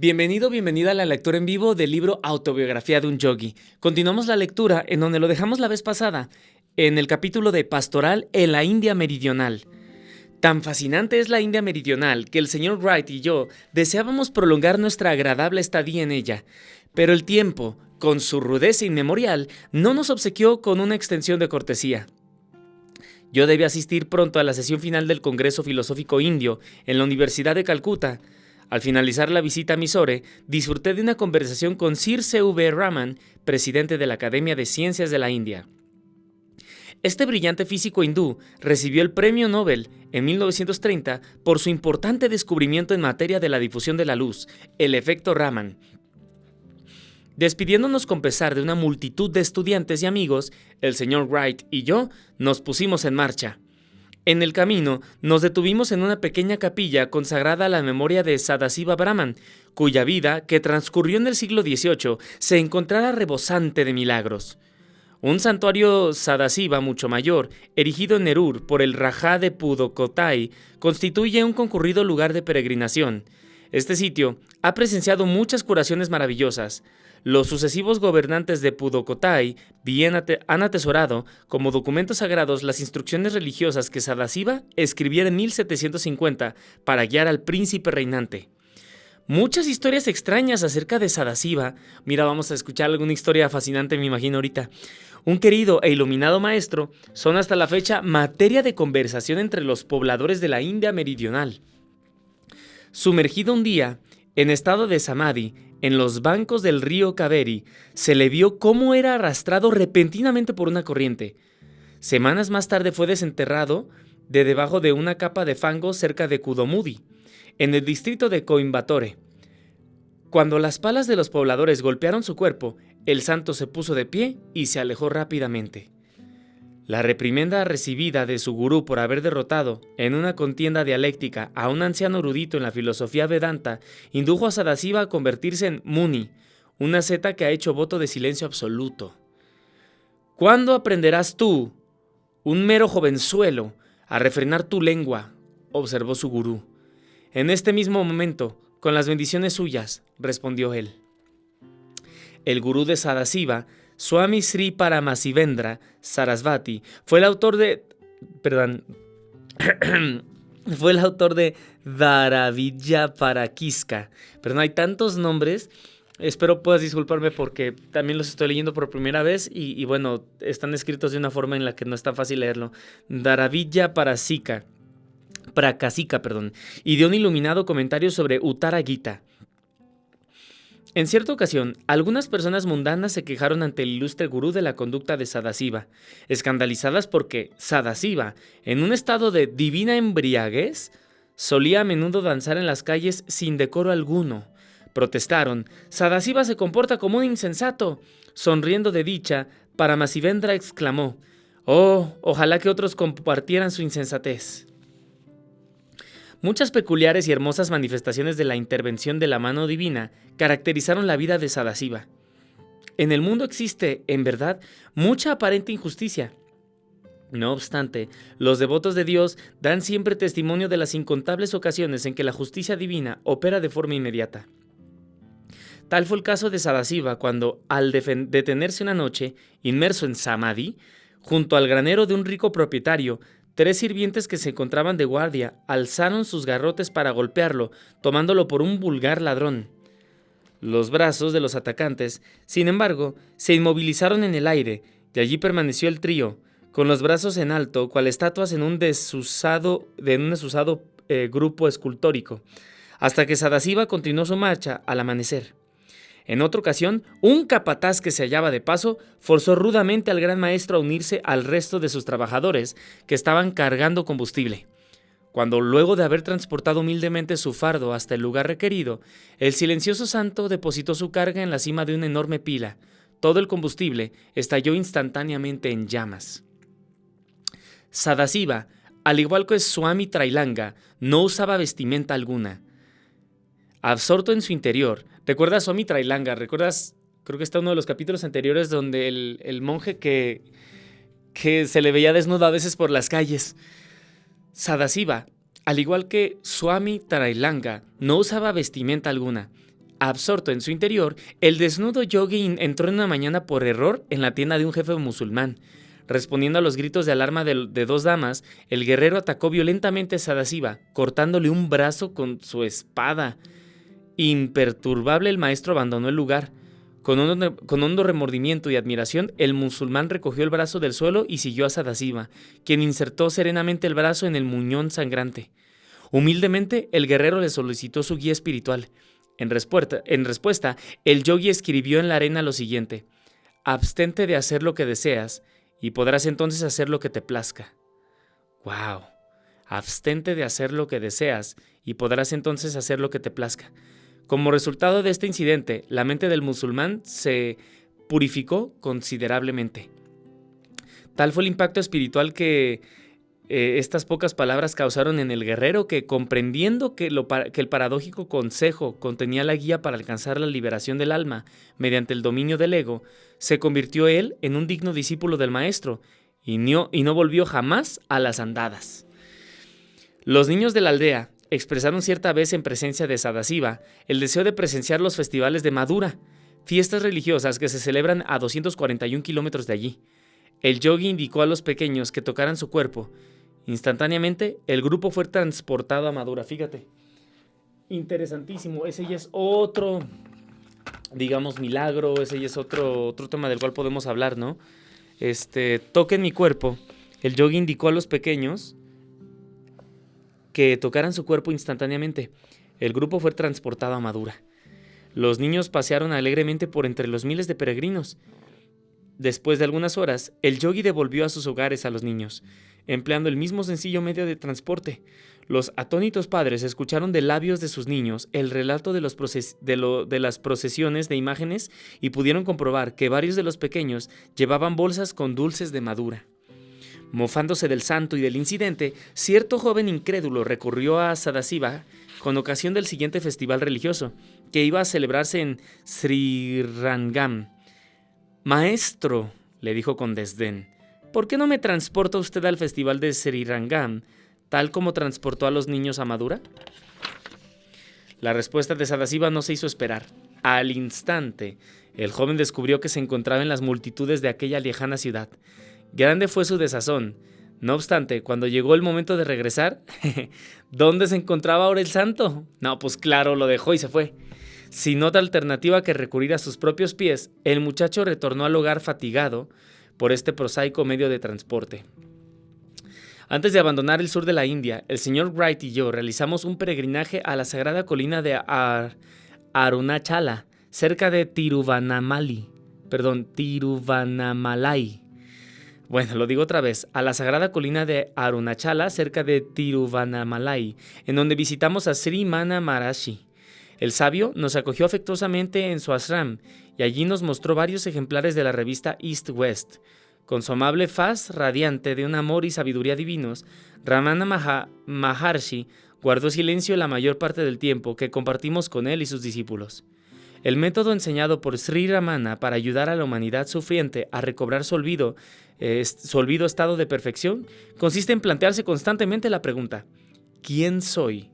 Bienvenido, bienvenida a la lectura en vivo del libro Autobiografía de un Yogi. Continuamos la lectura en donde lo dejamos la vez pasada, en el capítulo de Pastoral en la India Meridional. Tan fascinante es la India Meridional que el señor Wright y yo deseábamos prolongar nuestra agradable estadía en ella, pero el tiempo, con su rudeza inmemorial, no nos obsequió con una extensión de cortesía. Yo debía asistir pronto a la sesión final del Congreso Filosófico Indio en la Universidad de Calcuta. Al finalizar la visita a Mysore, disfruté de una conversación con Sir C.V. Raman, presidente de la Academia de Ciencias de la India. Este brillante físico hindú recibió el Premio Nobel en 1930 por su importante descubrimiento en materia de la difusión de la luz, el efecto Raman. Despidiéndonos con pesar de una multitud de estudiantes y amigos, el señor Wright y yo nos pusimos en marcha. En el camino, nos detuvimos en una pequeña capilla consagrada a la memoria de Sadasiva Brahman, cuya vida, que transcurrió en el siglo XVIII, se encontrara rebosante de milagros. Un santuario Sadasiva mucho mayor, erigido en Nerur por el Rajá de Pudukkottai, constituye un concurrido lugar de peregrinación. Este sitio ha presenciado muchas curaciones maravillosas. Los sucesivos gobernantes de Pudukkottai han atesorado como documentos sagrados las instrucciones religiosas que Sadasiva escribiera en 1750 para guiar al príncipe reinante. Muchas historias extrañas acerca de Sadasiva. Mira, vamos a escuchar alguna historia fascinante, me imagino ahorita. Un querido e iluminado maestro son hasta la fecha materia de conversación entre los pobladores de la India meridional. Sumergido un día, en estado de samadhi, en los bancos del río Kaveri, se le vio cómo era arrastrado repentinamente por una corriente. Semanas más tarde fue desenterrado de debajo de una capa de fango cerca de Kudamudi, en el distrito de Coimbatore. Cuando las palas de los pobladores golpearon su cuerpo, el santo se puso de pie y se alejó rápidamente. La reprimenda recibida de su gurú por haber derrotado en una contienda dialéctica a un anciano erudito en la filosofía Vedanta indujo a Sadasiva a convertirse en Muni, una seta que ha hecho voto de silencio absoluto. ¿Cuándo aprenderás tú, un mero jovenzuelo, a refrenar tu lengua?, observó su gurú. En este mismo momento, con las bendiciones suyas, respondió él. El gurú de Sadasiva, Swami Sri Paramasivendra Sarasvati, fue el autor de Dharavija Parakiska. Perdón, hay tantos nombres. Espero puedas disculparme porque también los estoy leyendo por primera vez y bueno, están escritos de una forma en la que no es tan fácil leerlo. Dharavija Prakasika, y de un iluminado comentario sobre Uttara Gita. En cierta ocasión, algunas personas mundanas se quejaron ante el ilustre gurú de la conducta de Sadasiva, escandalizadas porque Sadasiva, en un estado de divina embriaguez, solía a menudo danzar en las calles sin decoro alguno. Protestaron: «Sadasiva se comporta como un insensato». Sonriendo de dicha, Paramasivendra exclamó: «Oh, ojalá que otros compartieran su insensatez». Muchas peculiares y hermosas manifestaciones de la intervención de la mano divina caracterizaron la vida de Sadasiva. En el mundo existe, en verdad, mucha aparente injusticia. No obstante, los devotos de Dios dan siempre testimonio de las incontables ocasiones en que la justicia divina opera de forma inmediata. Tal fue el caso de Sadasiva cuando, al detenerse una noche, inmerso en samadhi, junto al granero de un rico propietario, 3 sirvientes que se encontraban de guardia alzaron sus garrotes para golpearlo, tomándolo por un vulgar ladrón. Los brazos de los atacantes, sin embargo, se inmovilizaron en el aire, y allí permaneció el trío, con los brazos en alto, cual estatuas en un desusado grupo escultórico, hasta que Sadasiva continuó su marcha al amanecer. En otra ocasión, un capataz que se hallaba de paso forzó rudamente al gran maestro a unirse al resto de sus trabajadores que estaban cargando combustible. Cuando, luego de haber transportado humildemente su fardo hasta el lugar requerido, el silencioso santo depositó su carga en la cima de una enorme pila. Todo el combustible estalló instantáneamente en llamas. Sadasiva, al igual que Swami Trailanga, no usaba vestimenta alguna. Absorto en su interior, ¿recuerdas Swami Trailanga? ¿Recuerdas? Creo que está uno de los capítulos anteriores donde el monje que se le veía desnudo a veces por las calles. Sadasiva, al igual que Swami Trailanga, no usaba vestimenta alguna. Absorto en su interior, el desnudo yogi entró en una mañana por error en la tienda de un jefe musulmán. Respondiendo a los gritos de alarma de dos damas, el guerrero atacó violentamente a Sadasiva, cortándole un brazo con su espada. Imperturbable, el maestro abandonó el lugar. Con hondo remordimiento y admiración, el musulmán recogió el brazo del suelo y siguió a Sadasiva, quien insertó serenamente el brazo en el muñón sangrante. Humildemente, el guerrero le solicitó su guía espiritual. En respuesta, el yogi escribió en la arena lo siguiente: abstente de hacer lo que deseas, y podrás entonces hacer lo que te plazca. ¡Wow! Abstente de hacer lo que deseas, y podrás entonces hacer lo que te plazca. Como resultado de este incidente, la mente del musulmán se purificó considerablemente. Tal fue el impacto espiritual que estas pocas palabras causaron en el guerrero que, comprendiendo que el paradójico consejo contenía la guía para alcanzar la liberación del alma mediante el dominio del ego, se convirtió él en un digno discípulo del maestro y no volvió jamás a las andadas. Los niños de la aldea expresaron cierta vez en presencia de Sadasiva el deseo de presenciar los festivales de Madura, fiestas religiosas que se celebran a 241 kilómetros de allí. El yogi indicó a los pequeños que tocaran su cuerpo. Instantáneamente, el grupo fue transportado a Madura. Fíjate, interesantísimo. Ese ya es otro, digamos, milagro. Ese ya es otro tema del cual podemos hablar, ¿no? Toquen mi cuerpo. El yogi indicó a los pequeños que tocaran su cuerpo instantáneamente. El grupo fue transportado a Madura. Los niños pasearon alegremente por entre los miles de peregrinos. Después de algunas horas, el yogi devolvió a sus hogares a los niños, empleando el mismo sencillo medio de transporte. Los atónitos padres escucharon de labios de sus niños el relato de las procesiones de imágenes y pudieron comprobar que varios de los pequeños llevaban bolsas con dulces de Madura. Mofándose del santo y del incidente, cierto joven incrédulo recurrió a Sadasiva con ocasión del siguiente festival religioso, que iba a celebrarse en Srirangam. «Maestro», le dijo con desdén, «¿por qué no me transporta usted al festival de Srirangam, tal como transportó a los niños a Madura?» La respuesta de Sadasiva no se hizo esperar. Al instante, el joven descubrió que se encontraba en las multitudes de aquella lejana ciudad. Grande fue su desazón. No obstante, cuando llegó el momento de regresar, ¿dónde se encontraba ahora el santo? No, pues claro, lo dejó y se fue. Sin otra alternativa que recurrir a sus propios pies, el muchacho retornó al hogar fatigado por este prosaico medio de transporte. Antes de abandonar el sur de la India, el señor Wright y yo realizamos un peregrinaje a la sagrada colina de Arunachala, cerca de Tiruvannamalai. Bueno, lo digo otra vez, a la sagrada colina de Arunachala, cerca de Tiruvannamalai, en donde visitamos a Sri Mana Maharaji. El sabio nos acogió afectuosamente en su ashram y allí nos mostró varios ejemplares de la revista East West. Con su amable faz radiante de un amor y sabiduría divinos, Ramana Maharshi guardó silencio la mayor parte del tiempo que compartimos con él y sus discípulos. El método enseñado por Sri Ramana para ayudar a la humanidad sufriente a recobrar su olvido estado de perfección consiste en plantearse constantemente la pregunta: ¿quién soy?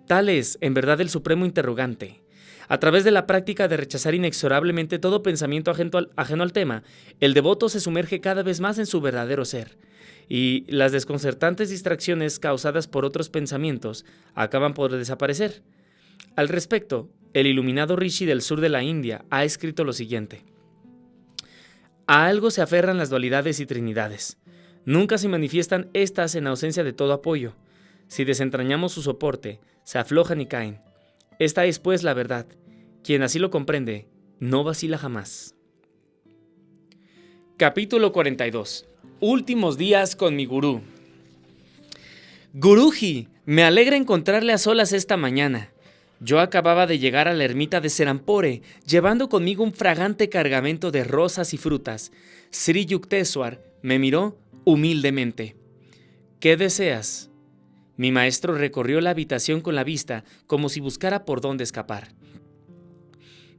Tal es, en verdad, el supremo interrogante. A través de la práctica de rechazar inexorablemente todo pensamiento ajeno al tema, el devoto se sumerge cada vez más en su verdadero ser, y las desconcertantes distracciones causadas por otros pensamientos acaban por desaparecer. Al respecto, el iluminado Rishi del sur de la India ha escrito lo siguiente: a algo se aferran las dualidades y trinidades. Nunca se manifiestan estas en ausencia de todo apoyo. Si desentrañamos su soporte, se aflojan y caen. Esta es, pues, la verdad. Quien así lo comprende, no vacila jamás. Capítulo 42. Últimos días con mi gurú. Guruji, me alegra encontrarle a solas esta mañana. Yo acababa de llegar a la ermita de Serampore, llevando conmigo un fragante cargamento de rosas y frutas. Sri Yukteswar me miró humildemente. ¿Qué deseas? Mi maestro recorrió la habitación con la vista, como si buscara por dónde escapar.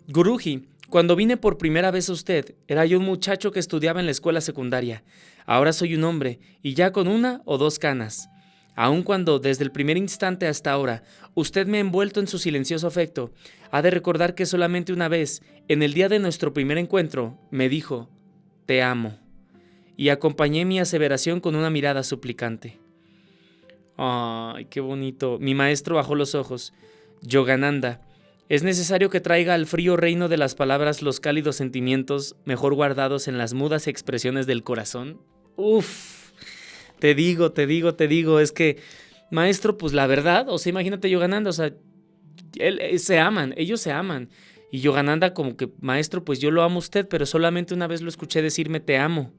Guruji, cuando vine por primera vez a usted, era yo un muchacho que estudiaba en la escuela secundaria. Ahora soy un hombre, y ya con 1 o 2 canas. Aun cuando, desde el primer instante hasta ahora, usted me ha envuelto en su silencioso afecto, ha de recordar que solamente una vez, en el día de nuestro primer encuentro, me dijo, te amo, y acompañé mi aseveración con una mirada suplicante. ¡Ay, qué bonito! Mi maestro bajó los ojos. Yogananda, es necesario que traiga al frío reino de las palabras los cálidos sentimientos mejor guardados en las mudas expresiones del corazón. ¡Uf! Te digo, es que, maestro, pues la verdad, o sea, imagínate Yogananda, o sea, ellos se aman. Y Yogananda como que, maestro, pues yo lo amo a usted, pero solamente una vez lo escuché decirme te amo.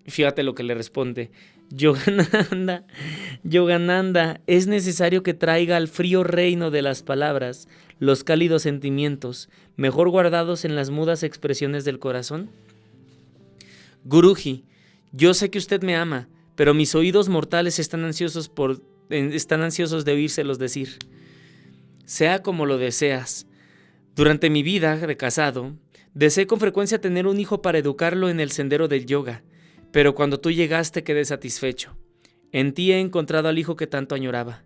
Fíjate lo que le responde. Yogananda, es necesario que traiga al frío reino de las palabras los cálidos sentimientos, mejor guardados en las mudas expresiones del corazón. Guruji, yo sé que usted me ama, pero mis oídos mortales están ansiosos de oírselos decir. Sea como lo deseas. Durante mi vida de casado, deseé con frecuencia tener un hijo para educarlo en el sendero del yoga, pero cuando tú llegaste quedé satisfecho. En ti he encontrado al hijo que tanto añoraba.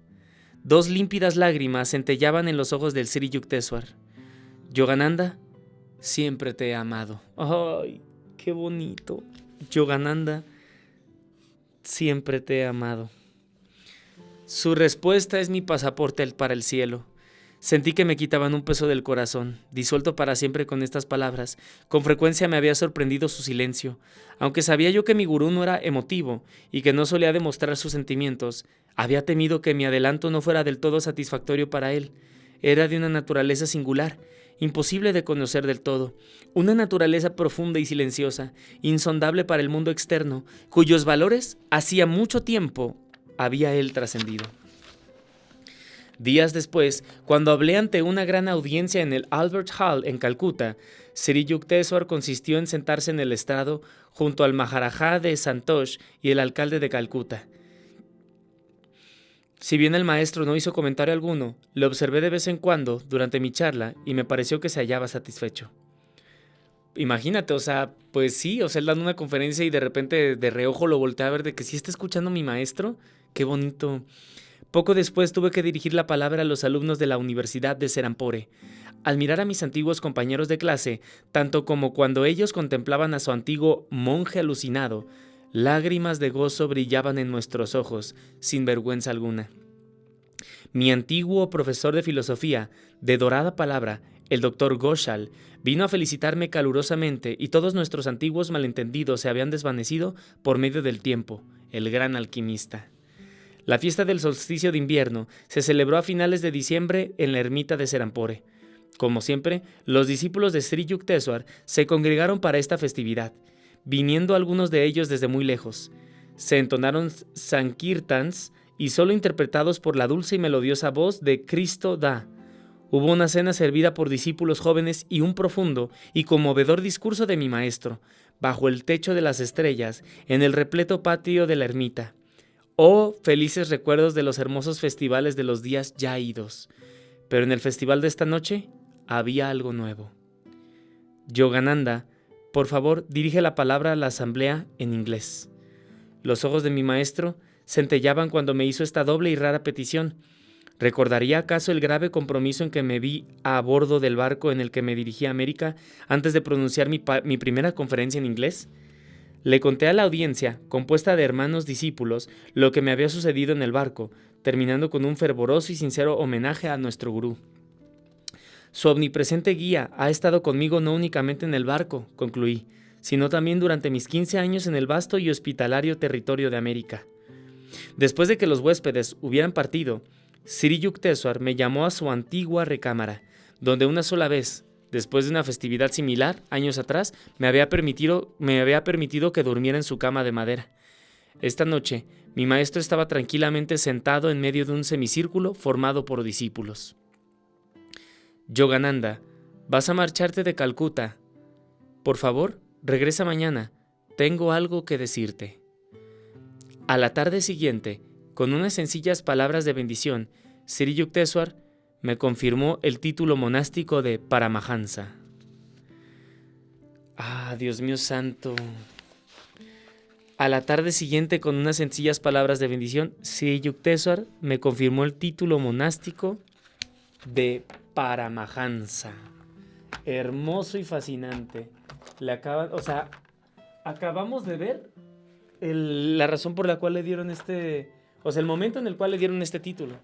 2 límpidas lágrimas centellaban en los ojos del Sri Yukteswar. Yogananda, siempre te he amado. ¡Ay, qué bonito! Yogananda, siempre te he amado. Su respuesta es mi pasaporte para el cielo. Sentí que me quitaban un peso del corazón, disuelto para siempre con estas palabras. Con frecuencia me había sorprendido su silencio. Aunque sabía yo que mi gurú no era emotivo y que no solía demostrar sus sentimientos, había temido que mi adelanto no fuera del todo satisfactorio para él. Era de una naturaleza singular, imposible de conocer del todo, una naturaleza profunda y silenciosa, insondable para el mundo externo, cuyos valores hacía mucho tiempo había él trascendido. Días después, cuando hablé ante una gran audiencia en el Albert Hall en Calcuta, Sri Yukteswar consistió en sentarse en el estrado junto al Maharaja de Santosh y el alcalde de Calcuta. Si bien el maestro no hizo comentario alguno, le observé de vez en cuando durante mi charla y me pareció que se hallaba satisfecho. Imagínate, o sea, pues sí, o sea, él dando una conferencia y de repente de reojo lo volteé a ver de que sí está escuchando mi maestro, qué bonito. Poco después tuve que dirigir la palabra a los alumnos de la Universidad de Serampore. Al mirar a mis antiguos compañeros de clase, tanto como cuando ellos contemplaban a su antiguo monje alucinado, lágrimas de gozo brillaban en nuestros ojos, sin vergüenza alguna. Mi antiguo profesor de filosofía, de dorada palabra, el doctor Ghoshal, vino a felicitarme calurosamente y todos nuestros antiguos malentendidos se habían desvanecido por medio del tiempo, el gran alquimista. La fiesta del solsticio de invierno se celebró a finales de diciembre en la ermita de Serampore. Como siempre, los discípulos de Sri Yukteswar se congregaron para esta festividad, viniendo algunos de ellos desde muy lejos. Se entonaron sankirtans y solo interpretados por la dulce y melodiosa voz de Cristo Da. Hubo una cena servida por discípulos jóvenes y un profundo y conmovedor discurso de mi maestro, bajo el techo de las estrellas, en el repleto patio de la ermita. Oh, felices recuerdos de los hermosos festivales de los días ya idos. Pero en el festival de esta noche había algo nuevo. Yogananda, por favor, dirige la palabra a la asamblea en inglés. Los ojos de mi maestro centellaban cuando me hizo esta doble y rara petición. ¿Recordaría acaso el grave compromiso en que me vi a bordo del barco en el que me dirigí a América antes de pronunciar mi primera conferencia en inglés? Le conté a la audiencia, compuesta de hermanos discípulos, lo que me había sucedido en el barco, terminando con un fervoroso y sincero homenaje a nuestro gurú. Su omnipresente guía ha estado conmigo no únicamente en el barco, concluí, sino también durante mis 15 años en el vasto y hospitalario territorio de América. Después de que los huéspedes hubieran partido, Sri Yukteswar me llamó a su antigua recámara, donde una sola vez, después de una festividad similar, años atrás, me había permitido que durmiera en su cama de madera. Esta noche, mi maestro estaba tranquilamente sentado en medio de un semicírculo formado por discípulos. Yogananda, vas a marcharte de Calcuta. Por favor, regresa mañana. Tengo algo que decirte. A la tarde siguiente, con unas sencillas palabras de bendición, Sri Yukteswar me confirmó el título monástico de Paramahansa. ¡Ah, Dios mío santo! A la tarde siguiente, con unas sencillas palabras de bendición, Sri Yukteswar me confirmó el título monástico de Paramahansa. Hermoso y fascinante. Acabamos de ver la razón por la cual le dieron el momento en el cual le dieron este título.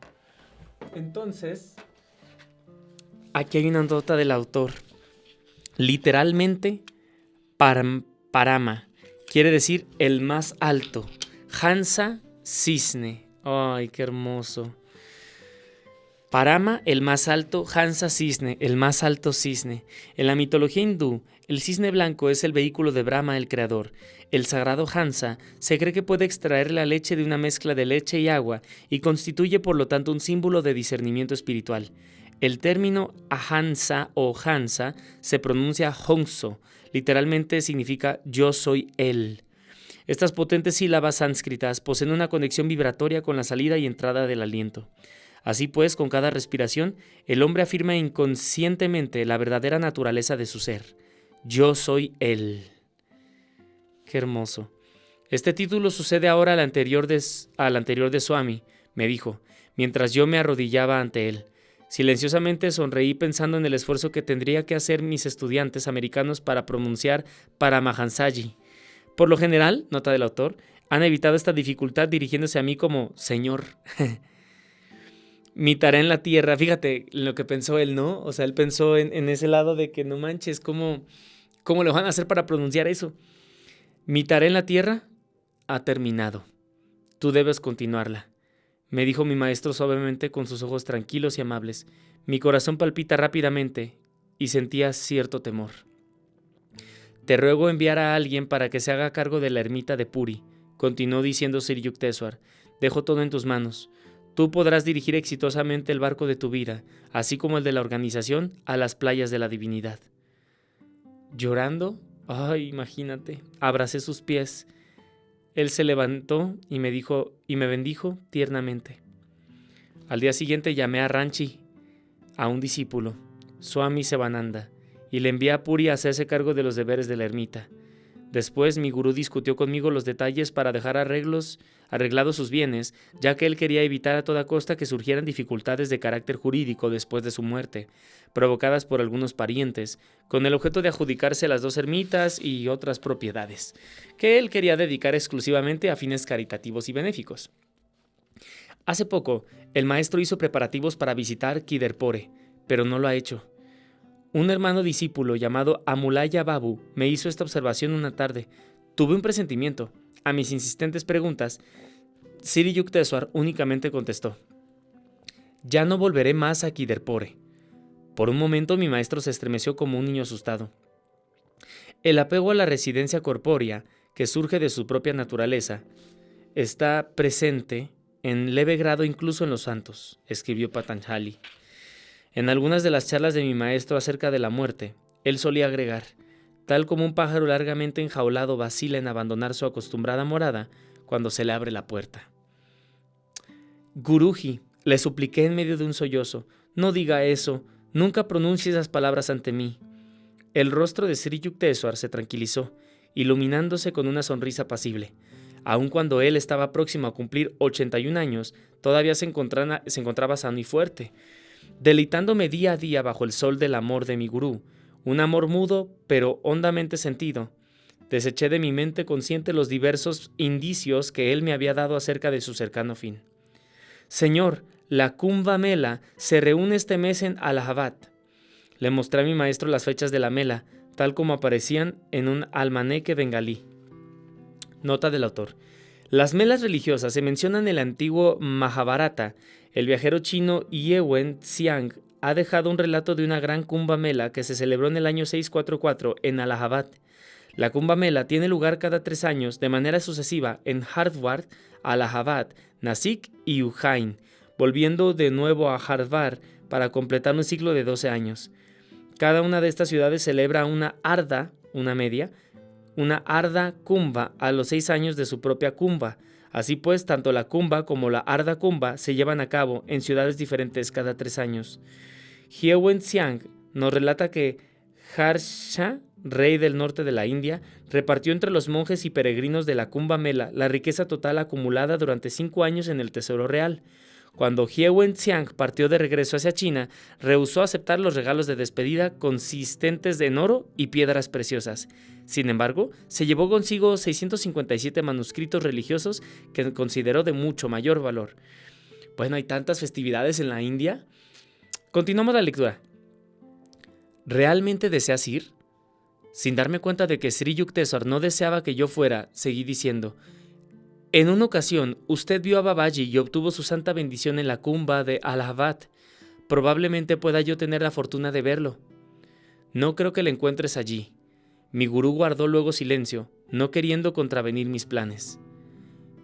Entonces, aquí hay una nota del autor. Literalmente, Parama quiere decir el más alto. Hansa, cisne. Ay, qué hermoso. Parama, el más alto. Hansa, cisne, el más alto cisne. En la mitología hindú, el cisne blanco es el vehículo de Brahma, el creador. El sagrado Hansa se cree que puede extraer la leche de una mezcla de leche y agua y constituye por lo tanto un símbolo de discernimiento espiritual. El término Ahansa o Hansa se pronuncia Hongso, literalmente significa yo soy él. Estas potentes sílabas sánscritas poseen una conexión vibratoria con la salida y entrada del aliento. Así pues, con cada respiración, el hombre afirma inconscientemente la verdadera naturaleza de su ser. Yo soy él. Qué hermoso. Este título sucede ahora al anterior de Swami, me dijo, mientras yo me arrodillaba ante él. Silenciosamente sonreí pensando en el esfuerzo que tendría que hacer mis estudiantes americanos para pronunciar Paramahansaji. Por lo general, nota del autor, han evitado esta dificultad dirigiéndose a mí como Señor. Mi tarea en la tierra, fíjate lo que pensó él, ¿no? O sea, él pensó en ese lado de que no manches, ¿cómo le van a hacer para pronunciar eso? Mi tarea en la tierra ha terminado. Tú debes continuarla. Me dijo mi maestro suavemente con sus ojos tranquilos y amables. Mi corazón palpita rápidamente y sentía cierto temor. Te ruego enviar a alguien para que se haga cargo de la ermita de Puri, continuó diciendo Sri Yukteswar. Dejo todo en tus manos. Tú podrás dirigir exitosamente el barco de tu vida, así como el de la organización, a las playas de la divinidad. Llorando, imagínate, abracé sus pies. Él se levantó y me bendijo tiernamente. Al día siguiente llamé a Ranchi, a un discípulo, Swami Sivananda, y le envié a Puri a hacerse cargo de los deberes de la ermita. Después mi gurú discutió conmigo los detalles para dejar arreglados sus bienes, ya que él quería evitar a toda costa que surgieran dificultades de carácter jurídico después de su muerte, provocadas por algunos parientes, con el objeto de adjudicarse las 2 ermitas y otras propiedades, que él quería dedicar exclusivamente a fines caritativos y benéficos. Hace poco, el maestro hizo preparativos para visitar Kiderpore, pero no lo ha hecho. Un hermano discípulo llamado Amulaya Babu me hizo esta observación una tarde. Tuve un presentimiento. A mis insistentes preguntas, Sri Yukteswar únicamente contestó: ya no volveré más a Kiderpore. Por un momento mi maestro se estremeció como un niño asustado. El apego a la residencia corpórea, que surge de su propia naturaleza, está presente en leve grado incluso en los santos, escribió Patanjali. En algunas de las charlas de mi maestro acerca de la muerte, él solía agregar: tal como un pájaro largamente enjaulado vacila en abandonar su acostumbrada morada cuando se le abre la puerta. Guruji, le supliqué en medio de un sollozo, no diga eso, nunca pronuncie esas palabras ante mí. El rostro de Sri Yukteswar se tranquilizó, iluminándose con una sonrisa apacible. Aun cuando él estaba próximo a cumplir 81 años, todavía se encontraba sano y fuerte. Deleitándome día a día bajo el sol del amor de mi gurú, un amor mudo pero hondamente sentido, deseché de mi mente consciente los diversos indicios que él me había dado acerca de su cercano fin. Señor, la Kumbh Mela se reúne este mes en Allahabad. Le mostré a mi maestro las fechas de la Mela, tal como aparecían en un almanaque bengalí. Nota del autor. Las melas religiosas se mencionan en el antiguo Mahabharata. El viajero chino Yewen Xiang ha dejado un relato de una gran Kumbh Mela que se celebró en el año 644 en Allahabad. La Kumbh Mela tiene lugar cada 3 años de manera sucesiva en Hardwar, Allahabad, Nasik y Ujjain, volviendo de nuevo a Hardwar para completar un ciclo de 12 años. Cada una de estas ciudades celebra una Ardha, una media, una Ardha Kumbha a los 6 años de su propia Kumbha. Así pues, tanto la Kumbha como la Ardha Kumbha se llevan a cabo en ciudades diferentes cada 3 años. Yewen Xiang nos relata que Harsha rey del norte de la India, repartió entre los monjes y peregrinos de la Kumbh Mela la riqueza total acumulada durante 5 años en el tesoro real. Cuando Hye Wen-tsiang partió de regreso hacia China, rehusó aceptar los regalos de despedida consistentes en oro y piedras preciosas. Sin embargo, se llevó consigo 657 manuscritos religiosos que consideró de mucho mayor valor. Bueno, hay tantas festividades en la India. Continuamos la lectura. ¿Realmente deseas ir? Sin darme cuenta de que Sri Yukteswar no deseaba que yo fuera, seguí diciendo: en una ocasión, usted vio a Babaji y obtuvo su santa bendición en la Kumbh de Allahabad. Probablemente pueda yo tener la fortuna de verlo. No creo que le encuentres allí. Mi gurú guardó luego silencio, no queriendo contravenir mis planes.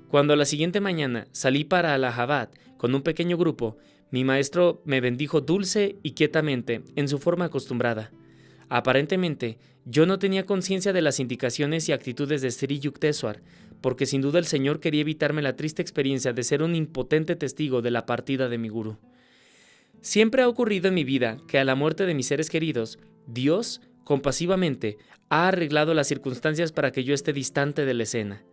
Cuando a la siguiente mañana salí para Allahabad con un pequeño grupo, mi maestro me bendijo dulce y quietamente, en su forma acostumbrada. Aparentemente, yo no tenía conciencia de las indicaciones y actitudes de Sri Yukteswar, porque sin duda el Señor quería evitarme la triste experiencia de ser un impotente testigo de la partida de mi gurú. Siempre ha ocurrido en mi vida que a la muerte de mis seres queridos, Dios, compasivamente, ha arreglado las circunstancias para que yo esté distante de la escena.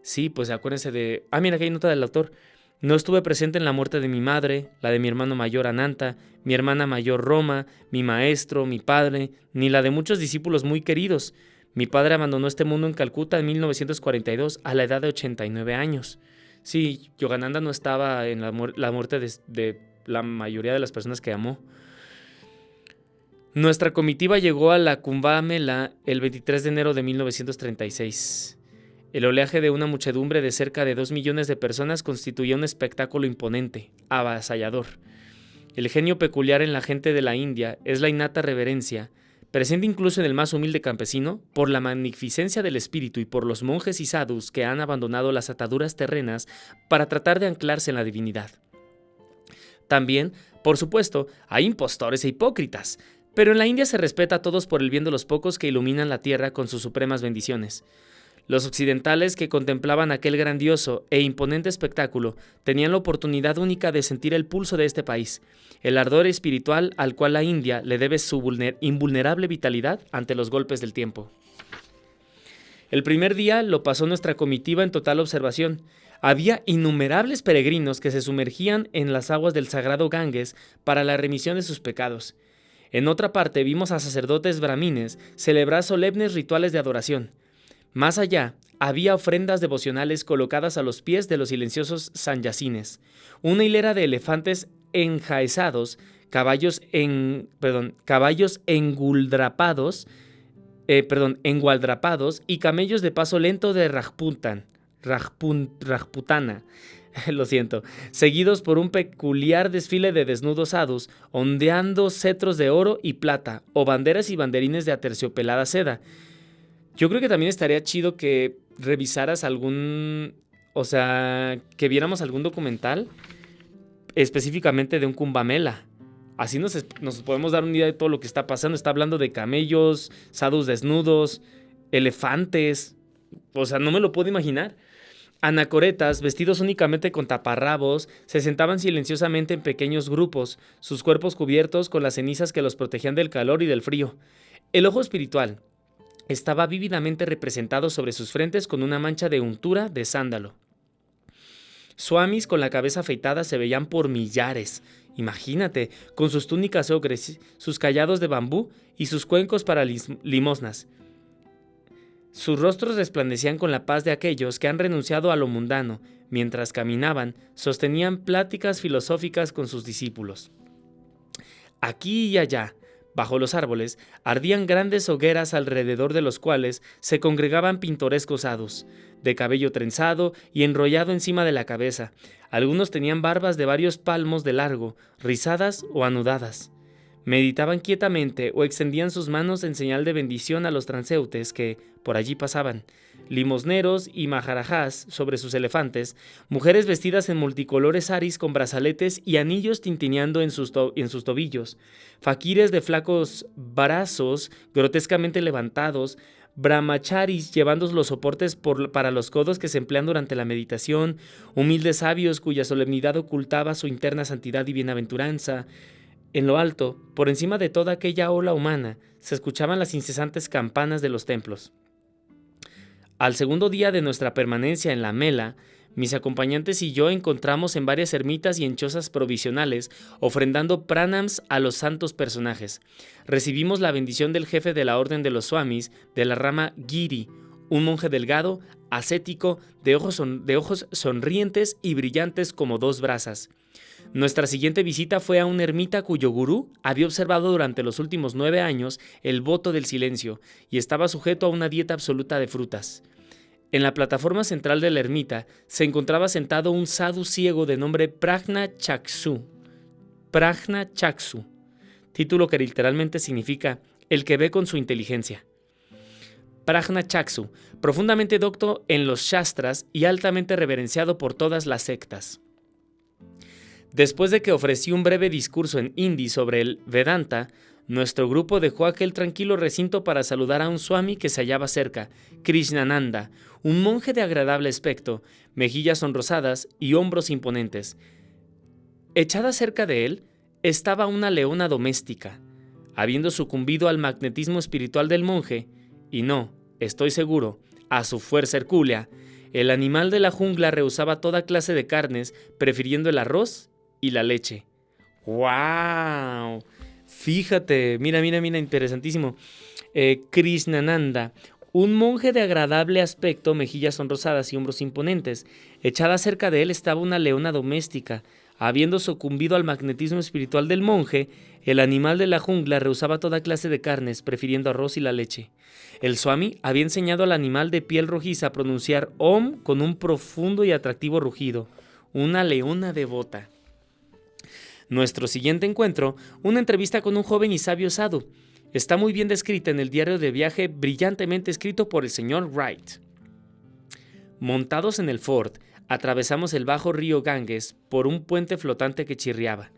Sí, pues acuérdense de... mira, aquí hay nota del autor. No estuve presente en la muerte de mi madre, la de mi hermano mayor Ananta, mi hermana mayor Roma, mi maestro, mi padre, ni la de muchos discípulos muy queridos. Mi padre abandonó este mundo en Calcuta en 1942 a la edad de 89 años. Sí, Yogananda no estaba en la muerte de la mayoría de las personas que amó. Nuestra comitiva llegó a la Kumbh Mela el 23 de enero de 1936. El oleaje de una muchedumbre de cerca de 2 millones de personas constituía un espectáculo imponente, avasallador. El genio peculiar en la gente de la India es la innata reverencia, presente incluso en el más humilde campesino, por la magnificencia del espíritu y por los monjes y sadhus que han abandonado las ataduras terrenas para tratar de anclarse en la divinidad. También, por supuesto, hay impostores e hipócritas, pero en la India se respeta a todos por el bien de los pocos que iluminan la tierra con sus supremas bendiciones. Los occidentales que contemplaban aquel grandioso e imponente espectáculo tenían la oportunidad única de sentir el pulso de este país, el ardor espiritual al cual la India le debe su invulnerable vitalidad ante los golpes del tiempo. El primer día lo pasó nuestra comitiva en total observación. Había innumerables peregrinos que se sumergían en las aguas del sagrado Ganges para la remisión de sus pecados. En otra parte vimos a sacerdotes brahmines celebrar solemnes rituales de adoración. Más allá, había ofrendas devocionales colocadas a los pies de los silenciosos sanyasines, una hilera de elefantes enjaezados, caballos engualdrapados y camellos de paso lento de Rajputana, seguidos por un peculiar desfile de desnudos sadhus, ondeando cetros de oro y plata, o banderas y banderines de aterciopelada seda. Yo creo que también estaría chido que revisaras que viéramos algún documental específicamente de un Kumbh Mela. Así nos podemos dar una idea de todo lo que está pasando. Está hablando de camellos, sadhus desnudos, elefantes. No me lo puedo imaginar. Anacoretas, vestidos únicamente con taparrabos, se sentaban silenciosamente en pequeños grupos, sus cuerpos cubiertos con las cenizas que los protegían del calor y del frío. El ojo espiritual estaba vívidamente representado sobre sus frentes con una mancha de untura de sándalo. Swamis con la cabeza afeitada se veían por millares. Imagínate, con sus túnicas ogres, sus callados de bambú y sus cuencos para limosnas. Sus rostros resplandecían con la paz de aquellos que han renunciado a lo mundano. Mientras caminaban, sostenían pláticas filosóficas con sus discípulos. Aquí y allá, bajo los árboles, ardían grandes hogueras alrededor de los cuales se congregaban pintorescos sadhus, de cabello trenzado y enrollado encima de la cabeza. Algunos tenían barbas de varios palmos de largo, rizadas o anudadas. Meditaban quietamente o extendían sus manos en señal de bendición a los transeúntes que por allí pasaban. Limosneros y maharajas sobre sus elefantes, mujeres vestidas en multicolores saris con brazaletes y anillos tintineando en sus tobillos, faquires de flacos brazos grotescamente levantados, brahmacharis llevando los soportes para los codos que se emplean durante la meditación, humildes sabios cuya solemnidad ocultaba su interna santidad y bienaventuranza, En lo alto, por encima de toda aquella ola humana, se escuchaban las incesantes campanas de los templos. Al segundo día de nuestra permanencia en la Mela, mis acompañantes y yo encontramos en varias ermitas y en chozas provisionales, ofrendando pranams a los santos personajes. Recibimos la bendición del jefe de la orden de los swamis, de la rama Giri, un monje delgado, ascético, de ojos sonrientes y brillantes como dos brasas. Nuestra siguiente visita fue a una ermita cuyo gurú había observado durante los últimos 9 años el voto del silencio y estaba sujeto a una dieta absoluta de frutas. En la plataforma central de la ermita se encontraba sentado un sadhu ciego de nombre Prajna Chaksu, título que literalmente significa el que ve con su inteligencia. Prajna Chaksu, profundamente docto en los Shastras y altamente reverenciado por todas las sectas. Después de que ofrecí un breve discurso en hindi sobre el Vedanta, nuestro grupo dejó aquel tranquilo recinto para saludar a un swami que se hallaba cerca, Krishnananda, un monje de agradable aspecto, mejillas sonrosadas y hombros imponentes. Echada cerca de él estaba una leona doméstica. Habiendo sucumbido al magnetismo espiritual del monje, y no, estoy seguro, a su fuerza hercúlea, el animal de la jungla rehusaba toda clase de carnes, prefiriendo el arroz y la leche. ¡Wow! Fíjate, mira, interesantísimo. Krishnananda, un monje de agradable aspecto, mejillas sonrosadas y hombros imponentes. Echada cerca de él estaba una leona doméstica. Habiendo sucumbido al magnetismo espiritual del monje, el animal de la jungla rehusaba toda clase de carnes, prefiriendo arroz y la leche. El swami había enseñado al animal de piel rojiza a pronunciar Om con un profundo y atractivo rugido. Una leona devota. Nuestro siguiente encuentro, una entrevista con un joven y sabio sadhu, está muy bien descrita en el diario de viaje brillantemente escrito por el señor Wright. Montados en el Ford, atravesamos el bajo río Ganges por un puente flotante que chirriaba.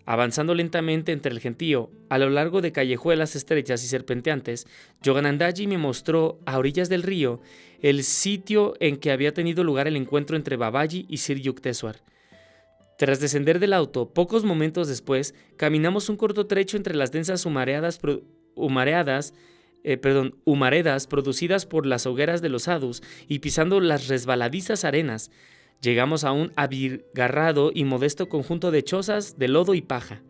Avanzando lentamente entre el gentío, a lo largo de callejuelas estrechas y serpenteantes, Yoganandaji me mostró, a orillas del río, el sitio en que había tenido lugar el encuentro entre Babaji y Sri Yukteswar. Tras descender del auto, pocos momentos después, caminamos un corto trecho entre las densas humaredas producidas por las hogueras de los sadhus y pisando las resbaladizas arenas. Llegamos a un abigarrado y modesto conjunto de chozas de lodo y paja.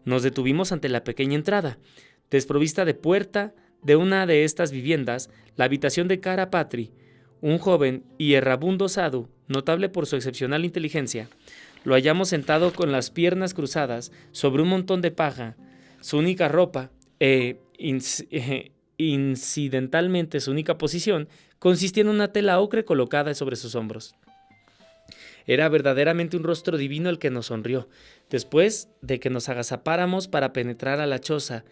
Nos detuvimos ante la pequeña entrada. Desprovista de puerta de una de estas viviendas, la habitación de Karapatri, un joven y errabundo sadhu, notable por su excepcional inteligencia, lo hallamos sentado con las piernas cruzadas sobre un montón de paja. Su única ropa, incidentalmente su única posición, consistía en una tela ocre colocada sobre sus hombros. Era verdaderamente un rostro divino el que nos sonrió, después de que nos agazapáramos para penetrar a la choza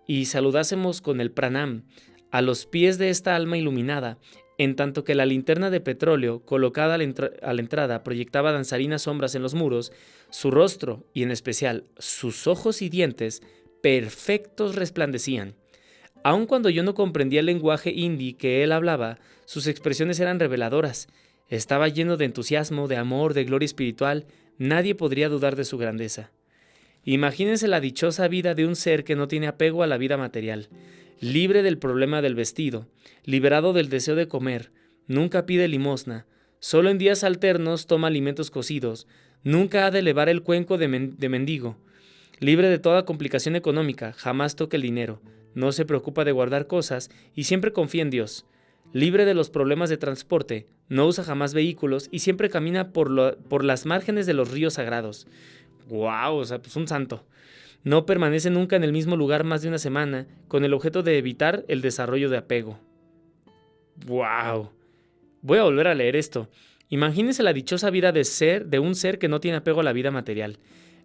y saludásemos con el pranam a los pies de esta alma iluminada, en tanto que la linterna de petróleo colocada a la entrada proyectaba danzarinas sombras en los muros, su rostro, y en especial sus ojos y dientes, perfectos resplandecían. Aun cuando yo no comprendía el lenguaje hindi que él hablaba, sus expresiones eran reveladoras. Estaba lleno de entusiasmo, de amor, de gloria espiritual. Nadie podría dudar de su grandeza. Imagínense la dichosa vida de un ser que no tiene apego a la vida material, libre del problema del vestido, liberado del deseo de comer, nunca pide limosna, solo en días alternos toma alimentos cocidos, nunca ha de elevar el cuenco de mendigo, libre de toda complicación económica, jamás toca el dinero, no se preocupa de guardar cosas y siempre confía en Dios, libre de los problemas de transporte, no usa jamás vehículos y siempre camina por las márgenes de los ríos sagrados. ¡Guau! O sea, pues un santo. No permanece nunca en el mismo lugar más de una semana, con el objeto de evitar el desarrollo de apego. ¡Wow! Voy a volver a leer esto. Imagínense la dichosa vida de un ser que no tiene apego a la vida material,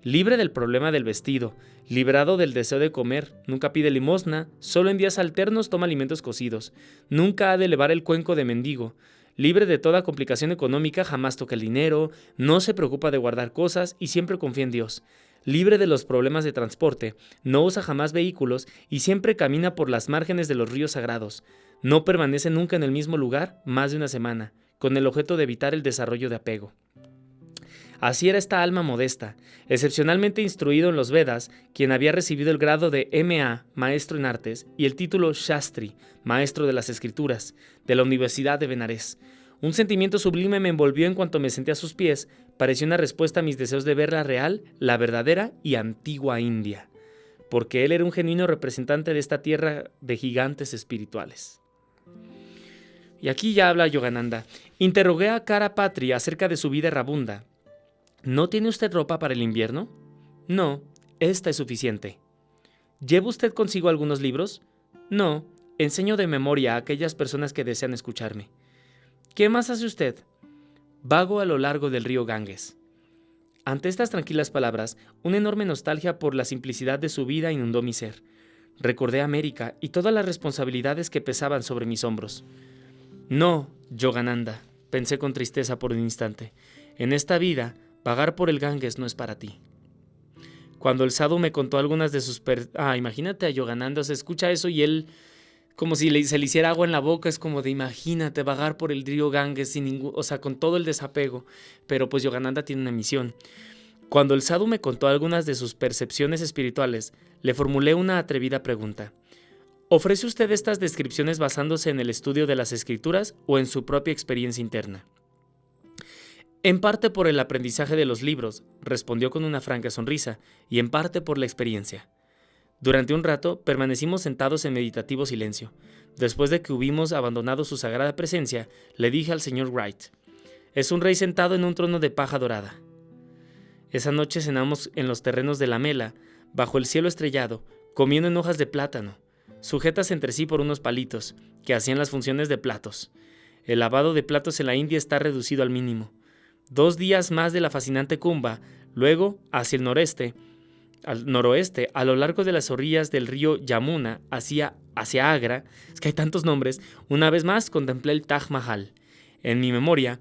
libre del problema del vestido, liberado del deseo de comer, nunca pide limosna, solo en días alternos toma alimentos cocidos, nunca ha de elevar el cuenco de mendigo, libre de toda complicación económica, jamás toca el dinero, no se preocupa de guardar cosas y siempre confía en Dios. Libre de los problemas de transporte, no usa jamás vehículos y siempre camina por las márgenes de los ríos sagrados. No permanece nunca en el mismo lugar más de una semana, con el objeto de evitar el desarrollo de apego. Así era esta alma modesta, excepcionalmente instruido en los Vedas, quien había recibido el grado de M.A., maestro en artes, y el título Shastri, maestro de las escrituras, de la Universidad de Benares. Un sentimiento sublime me envolvió en cuanto me senté a sus pies. Pareció una respuesta a mis deseos de ver la real, la verdadera y antigua India, porque él era un genuino representante de esta tierra de gigantes espirituales. Y aquí ya habla Yogananda. Interrogué a Karapatri acerca de su vida errabunda. ¿No tiene usted ropa para el invierno? No, esta es suficiente. ¿Lleva usted consigo algunos libros? No, enseño de memoria a aquellas personas que desean escucharme. ¿Qué más hace usted? Vago a lo largo del río Ganges. Ante estas tranquilas palabras, una enorme nostalgia por la simplicidad de su vida inundó mi ser. Recordé América y todas las responsabilidades que pesaban sobre mis hombros. No, Yogananda, pensé con tristeza por un instante. En esta vida, vagar por el Ganges no es para ti. Cuando el sadhu me contó algunas de sus... imagínate a Yogananda, se escucha eso y él, como si se le hiciera agua en la boca, es como de imagínate vagar por el río Ganges sin ningún, con todo el desapego. Pero pues Yogananda tiene una misión. Cuando el sadhu me contó algunas de sus percepciones espirituales, le formulé una atrevida pregunta. ¿Ofrece usted estas descripciones basándose en el estudio de las escrituras o en su propia experiencia interna? En parte por el aprendizaje de los libros, respondió con una franca sonrisa, y en parte por la experiencia. Durante un rato permanecimos sentados en meditativo silencio. Después de que hubimos abandonado su sagrada presencia, le dije al señor Wright, «Es un rey sentado en un trono de paja dorada». Esa noche cenamos en los terrenos de la Mela, bajo el cielo estrellado, comiendo en hojas de plátano, sujetas entre sí por unos palitos, que hacían las funciones de platos. El lavado de platos en la India está reducido al mínimo. 2 días más de la fascinante Kumbha, luego, hacia el noroeste, a lo largo de las orillas del río Yamuna, hacia Agra, es que hay tantos nombres, una vez más contemplé el Taj Mahal. En mi memoria,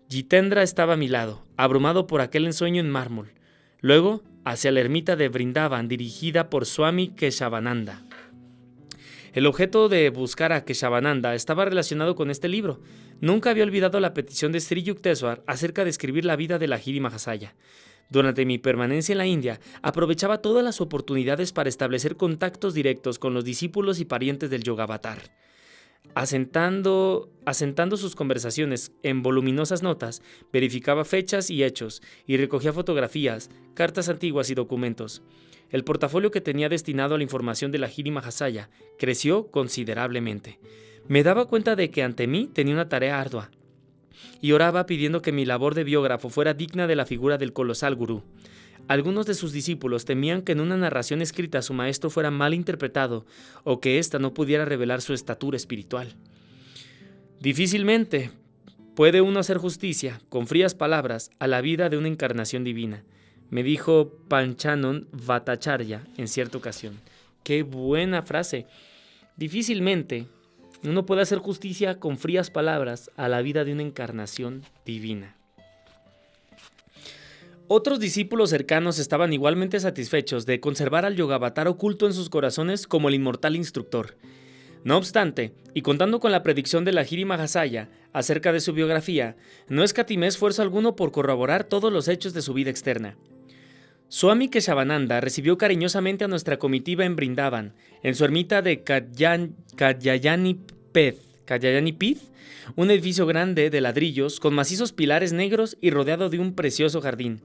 Jitendra estaba a mi lado, abrumado por aquel ensueño en mármol. Luego, hacia la ermita de Vrindavan, dirigida por Swami Keshavananda. El objeto de buscar a Keshavananda estaba relacionado con este libro. Nunca había olvidado la petición de Sri Yukteswar acerca de escribir la vida de Lahiri Mahasaya. Durante mi permanencia en la India, aprovechaba todas las oportunidades para establecer contactos directos con los discípulos y parientes del Yogavatar. Asentando sus conversaciones en voluminosas notas, verificaba fechas y hechos, y recogía fotografías, cartas antiguas y documentos. El portafolio que tenía destinado a la información de Lahiri Mahasaya creció considerablemente. Me daba cuenta de que ante mí tenía una tarea ardua, y oraba pidiendo que mi labor de biógrafo fuera digna de la figura del colosal gurú. Algunos de sus discípulos temían que en una narración escrita su maestro fuera mal interpretado o que ésta no pudiera revelar su estatura espiritual. Difícilmente puede uno hacer justicia, con frías palabras, a la vida de una encarnación divina, me dijo Panchanon Bhattacharya en cierta ocasión. ¡Qué buena frase! Difícilmente uno puede hacer justicia con frías palabras a la vida de una encarnación divina. Otros discípulos cercanos estaban igualmente satisfechos de conservar al Yogavatar oculto en sus corazones como el inmortal instructor. No obstante, y contando con la predicción de Lahiri Mahasaya acerca de su biografía, no escatimé esfuerzo alguno por corroborar todos los hechos de su vida externa. Swami Keshavananda recibió cariñosamente a nuestra comitiva en Vrindavan, en su ermita de Kalyayani-Pith, un edificio grande de ladrillos con macizos pilares negros y rodeado de un precioso jardín.